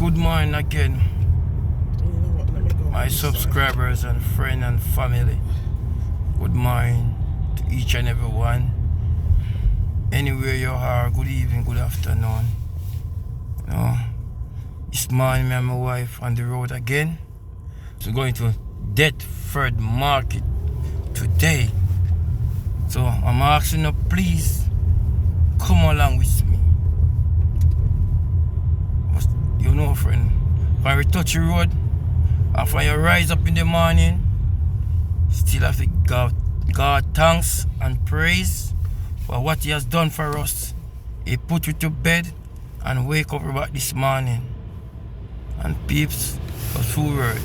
Good morning again, my subscribers and friends and family. Good morning to each and every one. Anywhere you are, good evening, good afternoon. You know, this morning me and my wife on the road again. So going to Deptford market today. So I'm asking you, please come along with me. You know, friend, when we touch the road, and when you rise up in the morning, still have to give God thanks and praise for what He has done for us. He put you to bed and wake up about this morning. And peeps, a full word.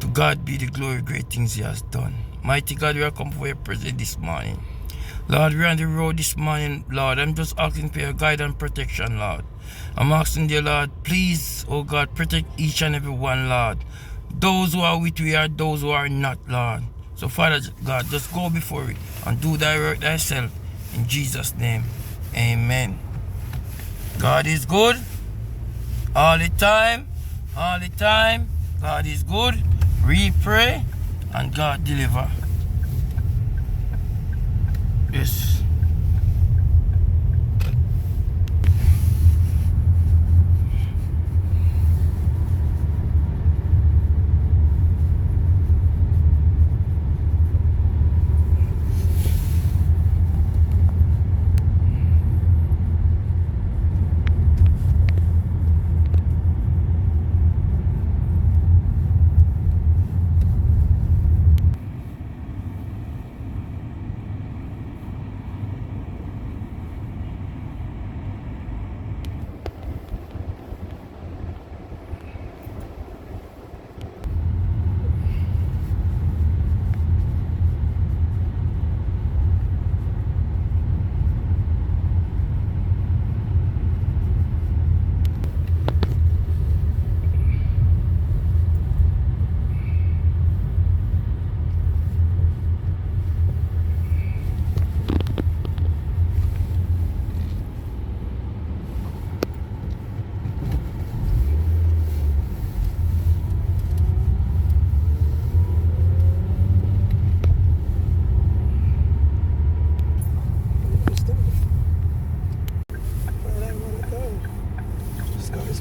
To God be the glory, great things He has done. Mighty God, we are come for your presence this morning. Lord, we're on the road this morning, Lord. I'm just asking for your guide and protection, Lord. I'm asking, dear Lord, please, oh God, protect each and every one, Lord. Those who are with you and those who are not, Lord. So, Father God, just go before it and do thy work thyself. In Jesus' name, amen. God is good all the time, all the time. God is good. We pray and God deliver. Yes.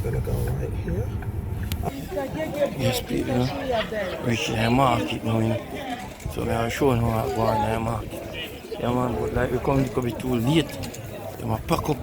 Gonna go right here. Yes, people, reaching the market now, you know. So I will show you how to go in the market. Yeah, man, but like we come, it could be too late. They might pack up.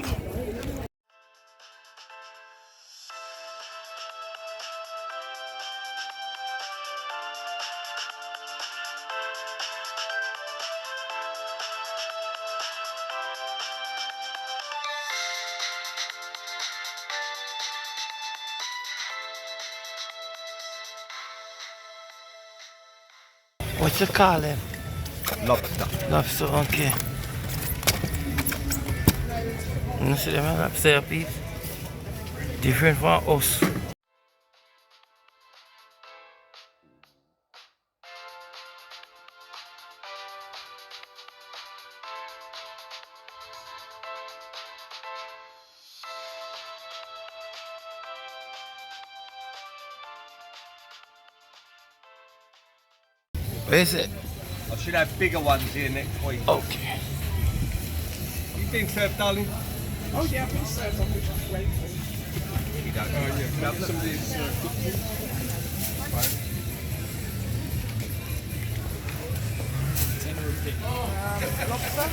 What's it called then? Lobster. Lobster, okay. You see them lobster, people? Different from us. Where is it? I should have bigger ones here next week. Okay. You been served, darling? Oh yeah, I've been served. I'm just waiting. You don't. Oh yeah. Some of these. Lobster?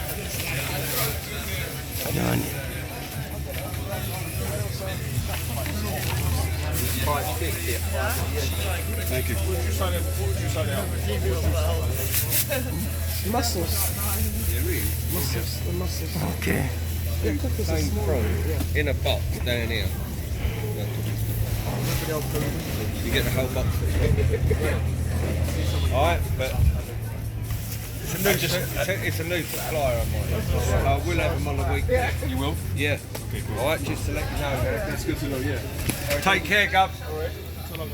Thank you. Mussels. Yeah, really? Mussels. The mussels. Okay. Yeah, cookers are Same small. prawn Yeah. in a box down here. You get the whole box. Alright, but it's a new supplier of mine. I will have them on the week. You will? Yeah. Okay, cool. Alright, just to let you know. That's good to know, yeah. Take care, Gov. Alright. So long,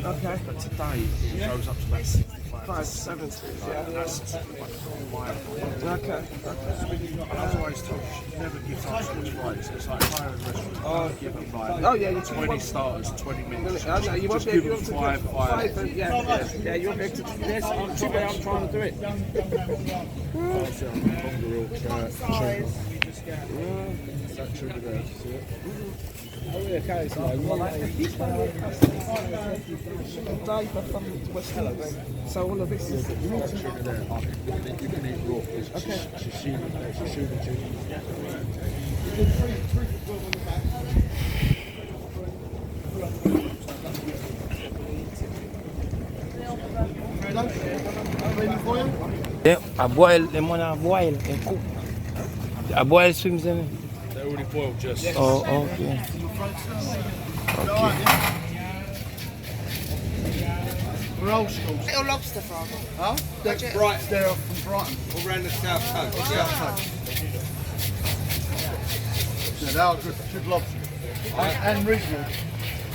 Okay. But today it goes up to about 65. 570. Yeah. That's my point. Okay. And I was always told you should never give up French fries. It's like higher in restaurants. Oh. Give them like Oh yeah, you 20 starters, 20 minutes. I know you won't Just be give able them to five. yeah, you won't be able to do this. Too bad I'm trying to do it. Diver from West Indies. So all of this is. You can eat raw fish. Okay. Sashimi. Yeah, I boil them when I boil and cook. I boil swims in it. They're already boiled, just. Oh, okay. Little lobster from. Huh? That's Brighton. They're from Brighton. All around the south coast. Yeah, they are good lobster. And reasonable.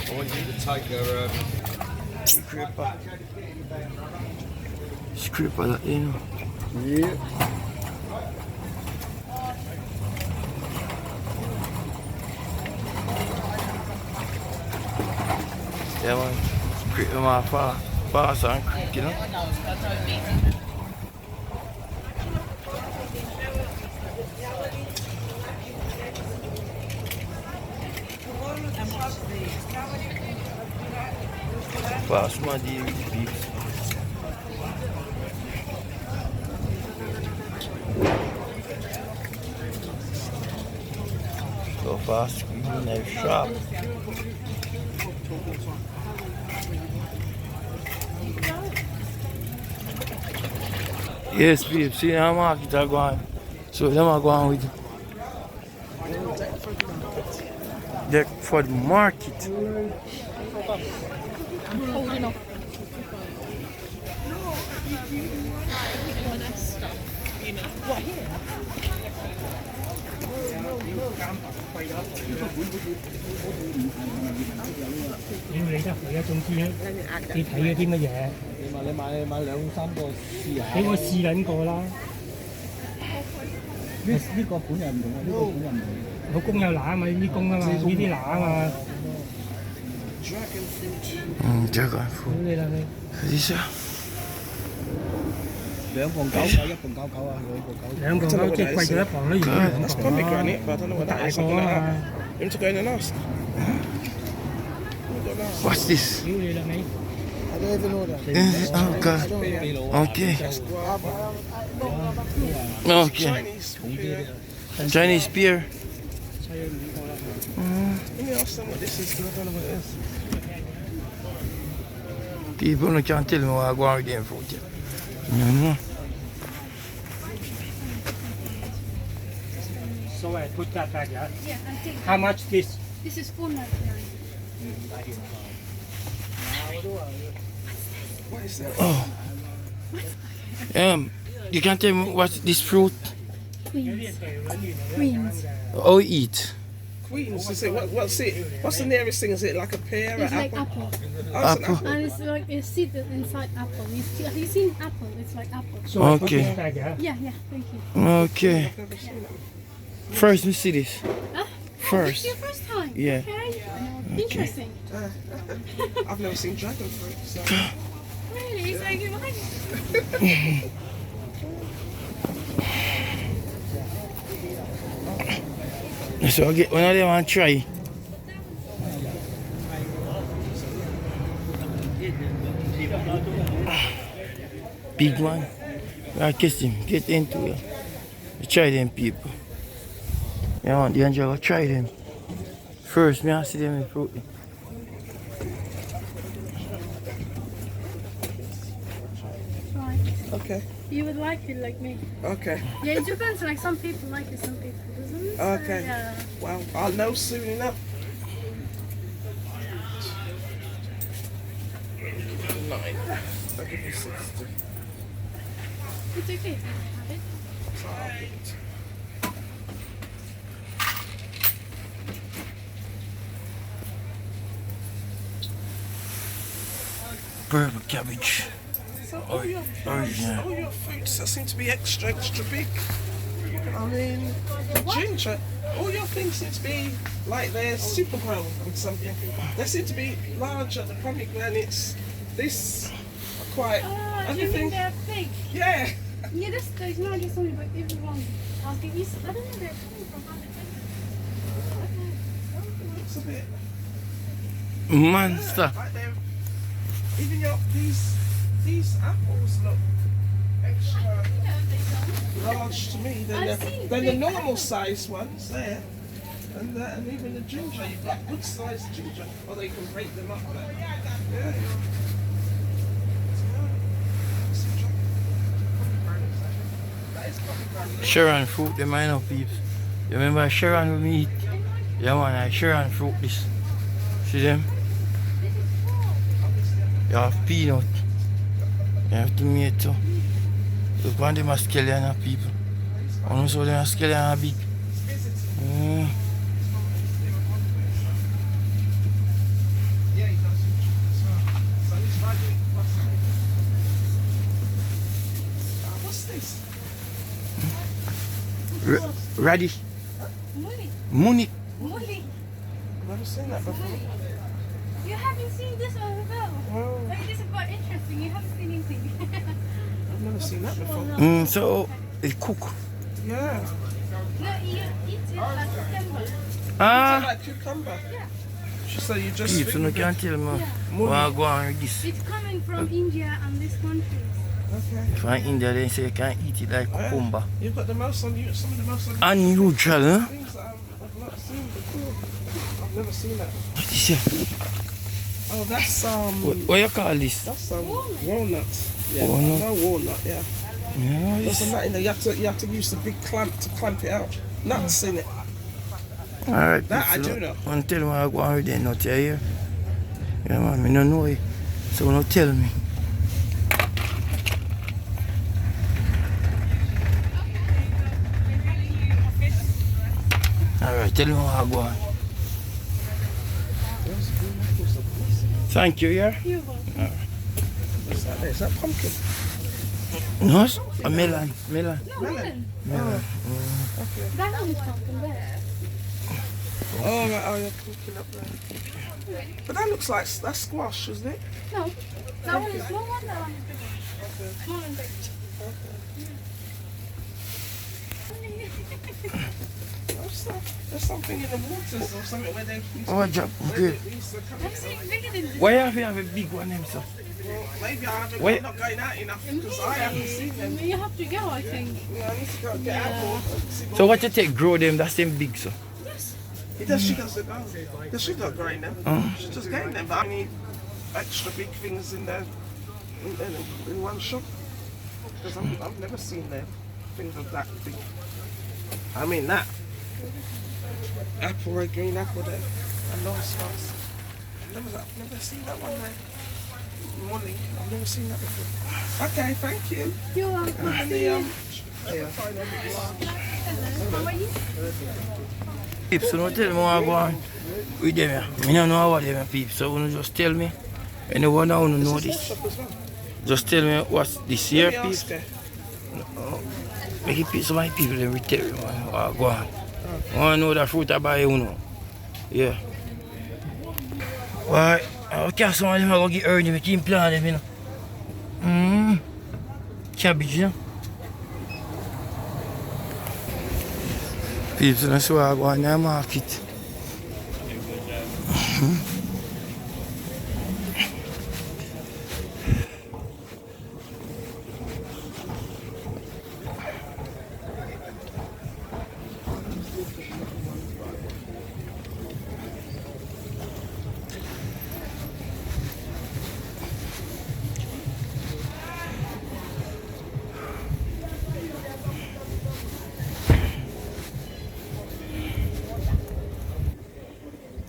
I want you to take her. Scraper that, you know. Yeah. Yeah, man. Scraper my fast and quick, you know. Fast, man, deal with the beef. So fast, squeezing knife sharp. Yes, babe, see the market are going. So them are going with Deptford market. Dragon fruit. This is 2磅9，1磅99啊，2磅9。兩個即係貴咗1磅啦，而家 That's pomegranate, but I don't know what that is. I'm gonna have him to go in and ask. what's this? 屌你啦你！ I don't even know that. Oh God. Okay. Okay. Chinese. Yeah. Chinese beer. Let me ask them what this is because I don't know what it is. People can't tell me what I'm going with them fruit yet. No. So I put that back, yeah? Yeah, I think How much this? this is $4.99. What is that? Oh. You can tell me what's this fruit? Queens. Queens. Oh, eat. Queens. Is it? What's it? What's the nearest thing? Is it like a pear? It's an like apple? apple. Oh, it's an Apple. apple. And it's like a seed inside apple. Have you seen apple? It's like apple. So I put Okay. this back, yeah? Yeah, thank you. Okay. Never seen that. First, we see this. Huh? First. This is your first time? Yeah. Okay. Interesting. I've never seen dragon fruit. So. Really? It's like, what? So I get one of them and try. Big man. I kiss him. Get into it. You try them people. Yeah, man, the Angela try them. First, me I see them in fruit. Right. Okay. You would like it like me. Okay. Yeah, it depends. Like some people like it, some people doesn't. Okay. So, yeah. Well, I'll know soon enough. 9. I'll give you 60. It's okay if you don't have it. Purple cabbage. So all your fruits that seem to be extra big. I mean, the ginger, all your things seem to be like they're super grown with something. They seem to be larger. The pomegranates, this are quite. Everything. They're big. Yeah. Yeah, it's not just only, but everyone. I don't know where they're coming from. Looks a bit. Monster. Like even these apples look extra large to me than the normal size ones there. And even the ginger, you've got good sized ginger. Or they can break them up there. Yeah. Sharon fruit, them I know peeps. You remember Sharon with me eat? Yeah man, I Sharon fruit this. See them? You have peanut. You have tomato. Look one them a scallion people. And also them a scallion are big. What's this? Radish. Molly. Munich. Molly. I've never seen that before. You haven't seen this one before? Oh, Like, this is quite interesting. You haven't seen anything. I've never seen that before. So it cook. Yeah. No, you eat it like cucumber. Like cucumber. Yeah. So you just Peeps, so you can't tell me Yeah. what go on with this. It's coming from India and these countries. Okay. If I'm in India, they say you can't eat it like cucumber. You've got the most on you, some of the most on Unusual, huh? things that I've not seen before. I've never seen that. What is it? Oh, that's What you call this? that's walnut. Yeah, Walnut. no walnut. Yeah, Yeah, there's it's... a nut in there. You have to use the big clamp to clamp it out. Nuts in it. Alright, That I peeps, do know. want to tell me I go on with the nut here. Yeah man, I don't know it. So don't tell me. Alright, tell me how I go on. Thank you, yeah? You're welcome. What's that there? Is that pumpkin? No, it's a melon. Melon. No, melon. Melon. That one is pumpkin there. Oh, right. Oh, you're cooking up there. But that looks like that's squash, isn't it? No, that one is small one, that one is bigger. Small and big. There's something in the waters or something where they used to, Oh, drop. where Okay. they used to come I've seen bigger than this. Why have you have a big one, them, sir? Well, maybe I haven't, Wait. I'm not going out enough because I haven't seen them. You have to go, I think. Yeah, I need to go get out more. See So what you take, grow them, that's them big, sir? She doesn't know. Because she's not growing them. She's just getting them. But I need extra big things in there in one shop. Because I've never seen them things of that big. I mean that. Apple, a green apple there. And those spots. I've never seen that one there. Molly, I've never seen that before. Okay, thank you. You're welcome. And the Yeah. How are you? Peeps, so don't tell me what I go on with them, yeah. I don't know what them are, peeps, so you just tell me. Anyone who don't know this, just tell me what's this here, Let me peeps. ask her. Make it peace, so my people then will tell you what I go on. I want to know the fruit I buy, you know. Yeah. Why? I can't some of them go get early, make him plant them, you know. Cabbage, you know. Peeps, that's why I go on the market.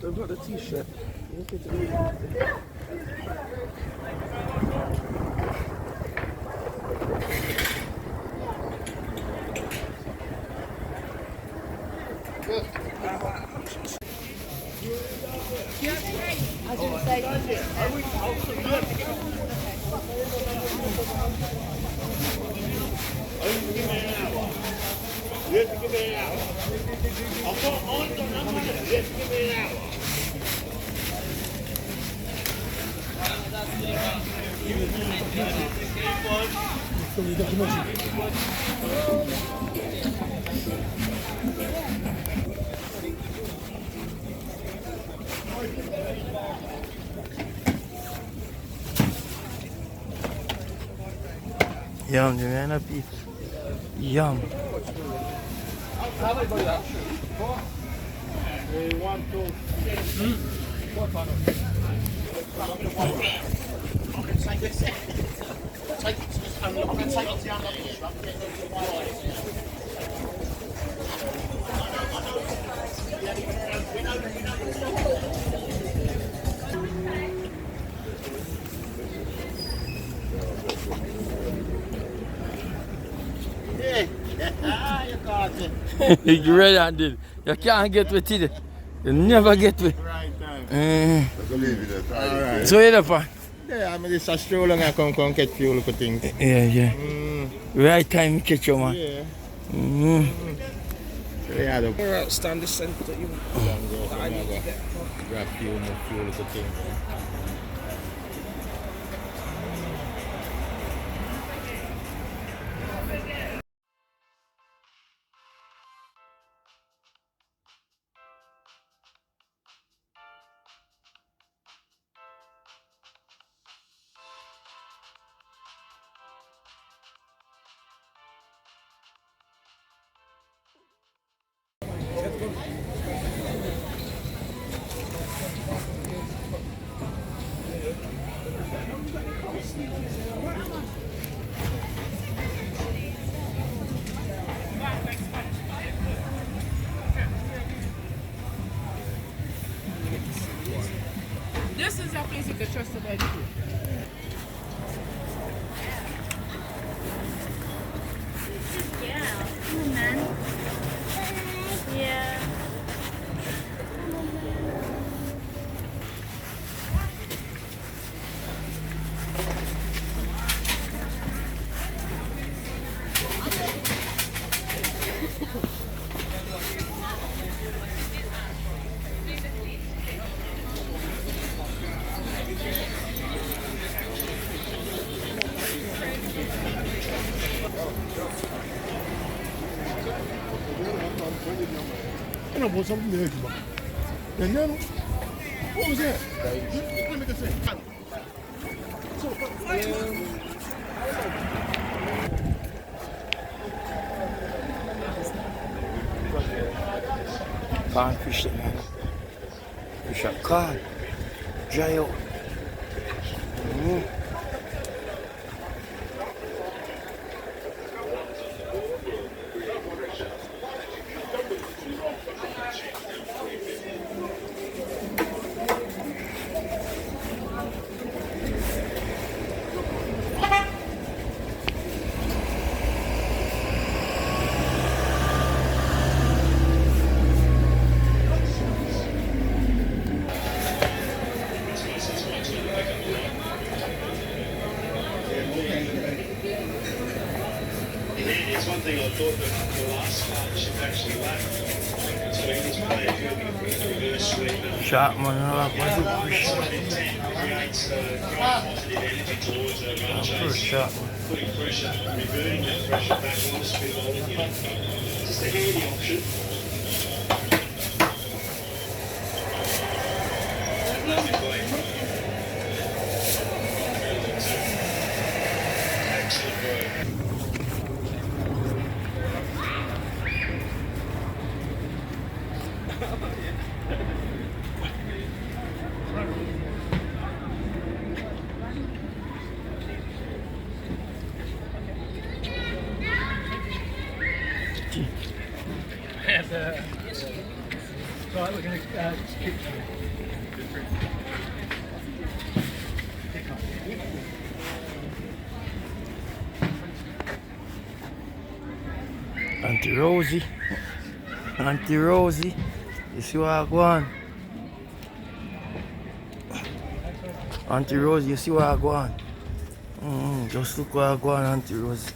They've got the t-shirt. Look at it. Yum, the man of beef. Yum. You ready and did. You can't get with it. You never get with. Right time. Mm. I believe it. Alright. So you're the Yeah, I mean, it's a stroll and I come get few little things. Yeah. Right time catch you, man. Yeah. Yeah, the Where else stand the centre that you that I need to get? grab few little things. This is a place you can trust about food. Yeah. Come on, man. Yeah. You know, but something there, man. And then, what was that? Let me just say. Can't fish it, man. Fish a cod. Dry out. It's one thing I thought that the last partnership actually lacked. So he's played good reverse sweep. Sharp man, what's it fish? Creates positive energy towards a run chase. Sharp. Putting pressure, reverting that pressure back on the spin bowling unit. Just a handy option. Lovely play. Excellent work. Right, we're going to keep Auntie Rosie. Auntie Rosie. You see what I go on? Auntie Rosie, you see what I go on? Just look what I go on, Auntie Rosie.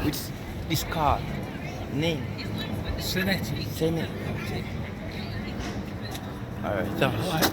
Which this car name? Sonetti. Senate. Alright, thanks. Alright.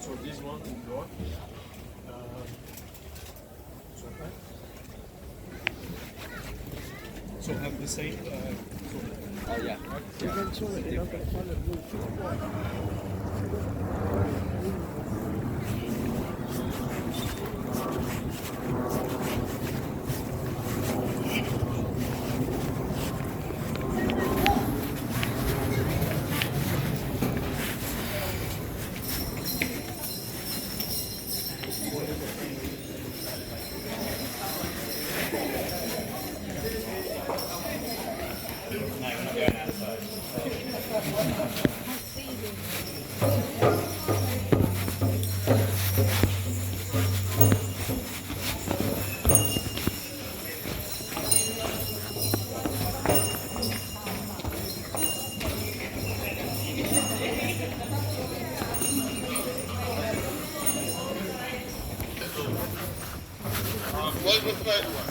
So this one indoor. So have the same. Oh yeah. What's the first one?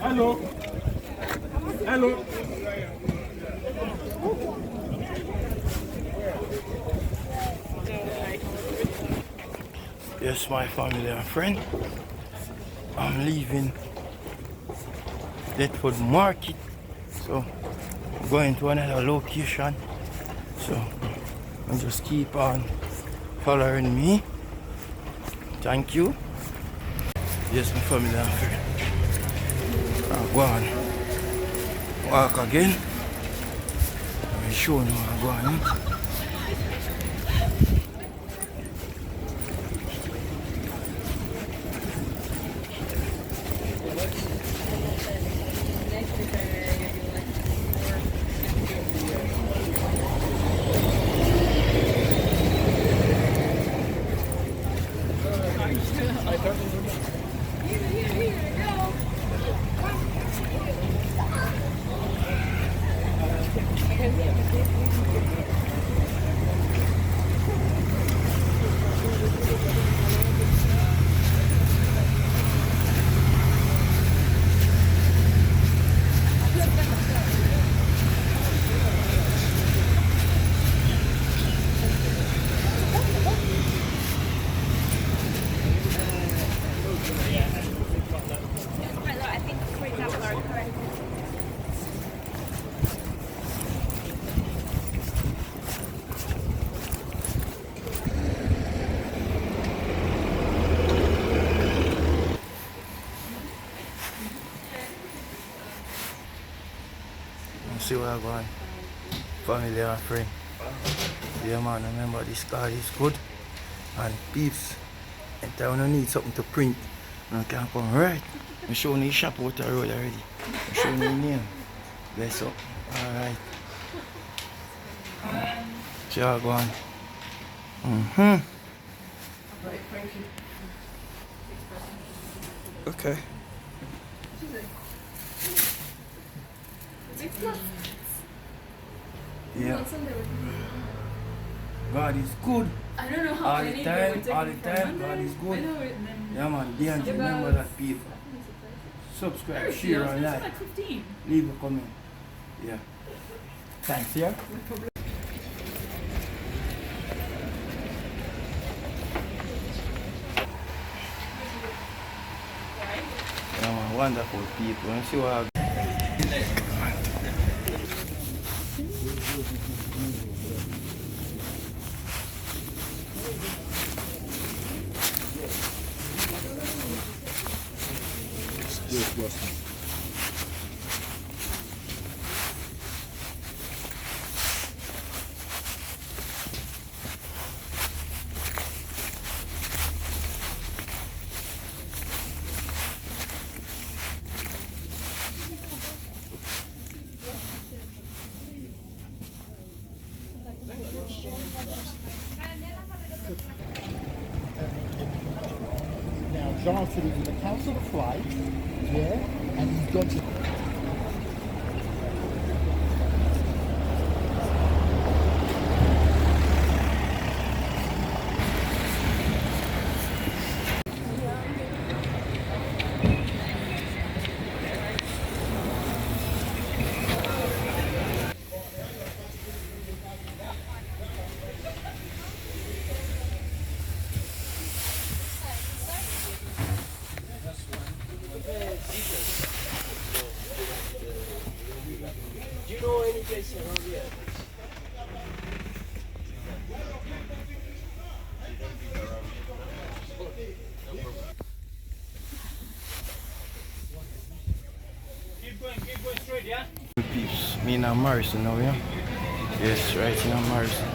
Hello. Hello. Yes, my family and friend. I'm leaving Deptford Market. So I'm going to another location. So and just keep on following me. Thank you. Yes, my family and friend. I'll go on. Walk again. I'll show you how I go on. See where I'm going. Family and friend. Yeah man, remember this card is good. And peeps. And I don't need something to print. I can come right. I'm showing you shop out the road already. I'm showing you the name. Bless up. Alright. See how I go on. Mm-hmm. Right, thank you. Okay. Yeah. God is good. I don't know how All the many time, they all were the taking time, from God is Monday. good. I know it, and then Yeah, man. Be and remember that, people. Subscribe, share, and like. like 15. Leave a comment. Yeah. Thanks, yeah. Yeah, man. Wonderful people. And see what Yes, Boston. Now, John said he's going to cancel the flight, yeah, and he's got to. Do you know any place around here? Keep going straight, yeah? peeps. Me and Morrison now, yeah? Yes, right in Morrison.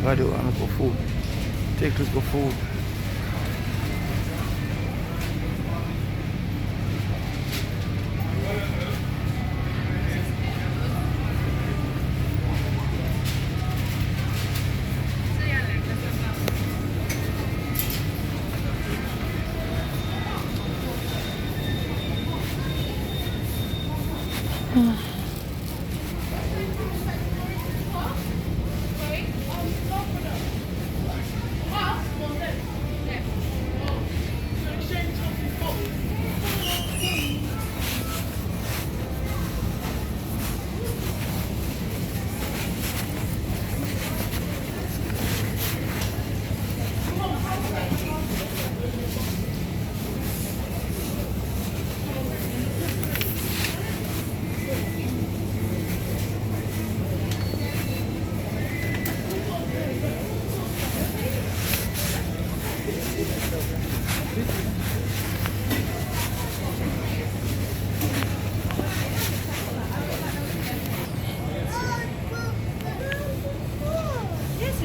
I do want to go food. Take us go food.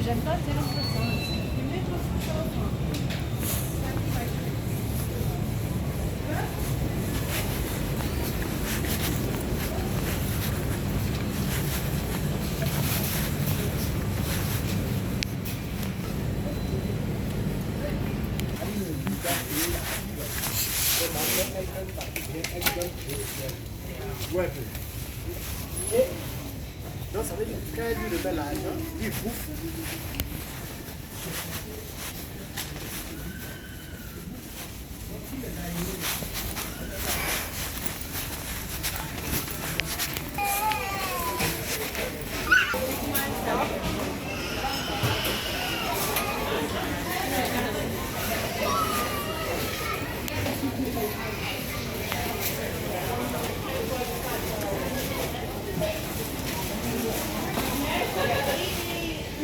J'aime pas tes l'impression. Non, ça veut dire que quand il dit le bel âge, il bouffe.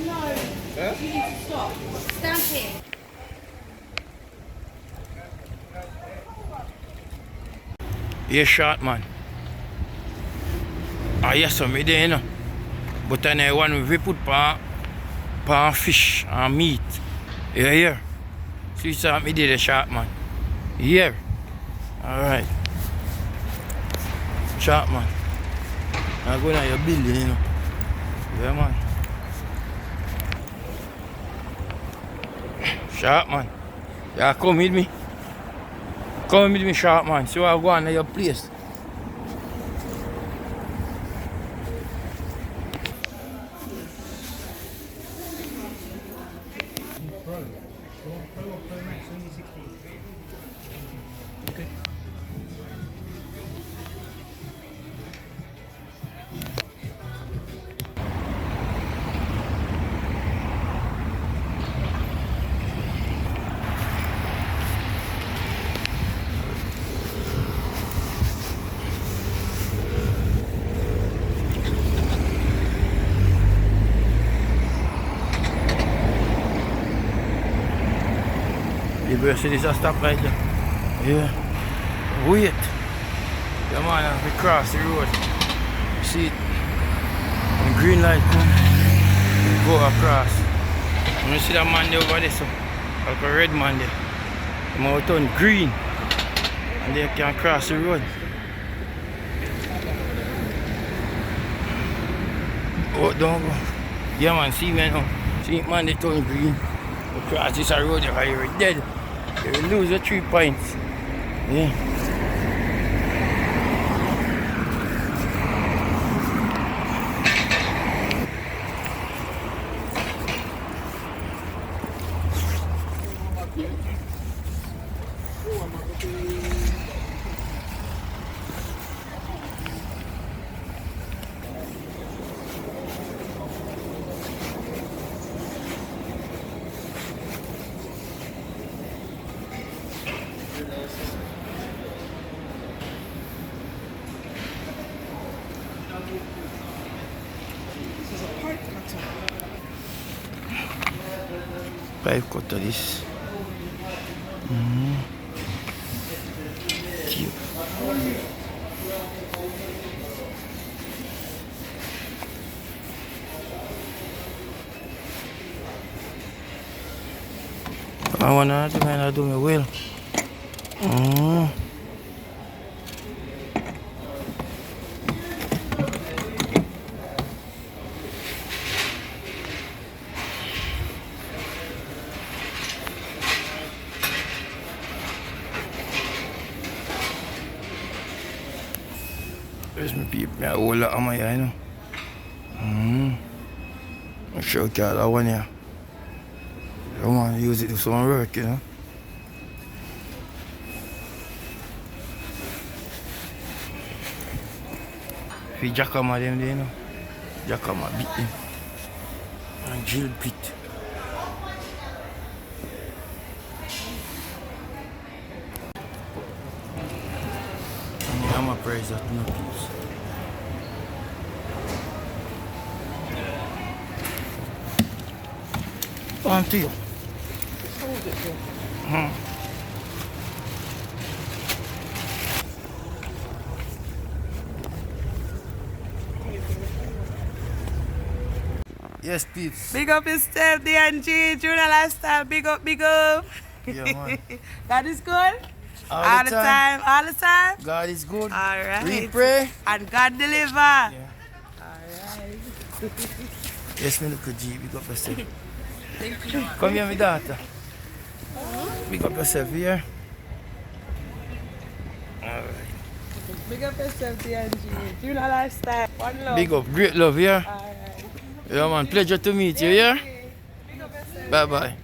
No. Stand here. Yeah, short man. Ah, yes, so me there, you know. But I want we put pan fish and meat. Yeah, here. See, so me there, the short man. Here. Alright. Short man. I'm going to your building, you know. Yeah, man. Sharp man. Yeah, come with me. Come with me, sharp man. So I go on to your place. You better see this stop right there. Yeah. Wait. Yeah man, we cross the road. See it. When green light come, we go across. And you see that man there over there, so like a red man there. The mouth turn green. And they can cross the road. Oh, don't go. Yeah man, see me now. See man, they turn green. You cross this road, you're dead. You will lose your 3 points. Yeah. This is a pipe cutter. Pipe cutter this. Cute. I want to do me well. There's my people, I hold lot of my eye, you know. I'm sure that one here. I want to use it to some work, you know. If you jack them there, you know. Jack them beat them. And drill bit. I'm a price that no piece. On to you. Hold it there. Yes, peeps. Big up yourself, DNG, Junior Lifestyle. Big up, big up. Yeah, man. God is good. All the time. All the time. God is good. All right. We pray. And God deliver. Yeah. All right. Yes, me look at G. Big up yourself. Come here, my daughter. Big up yourself here. Alright. Big up yourself, DNG. Junior Lifestyle. One love. Big up. Great love here. All right. Yeah, man. Pleasure to meet you here. Big up yourself. Bye bye.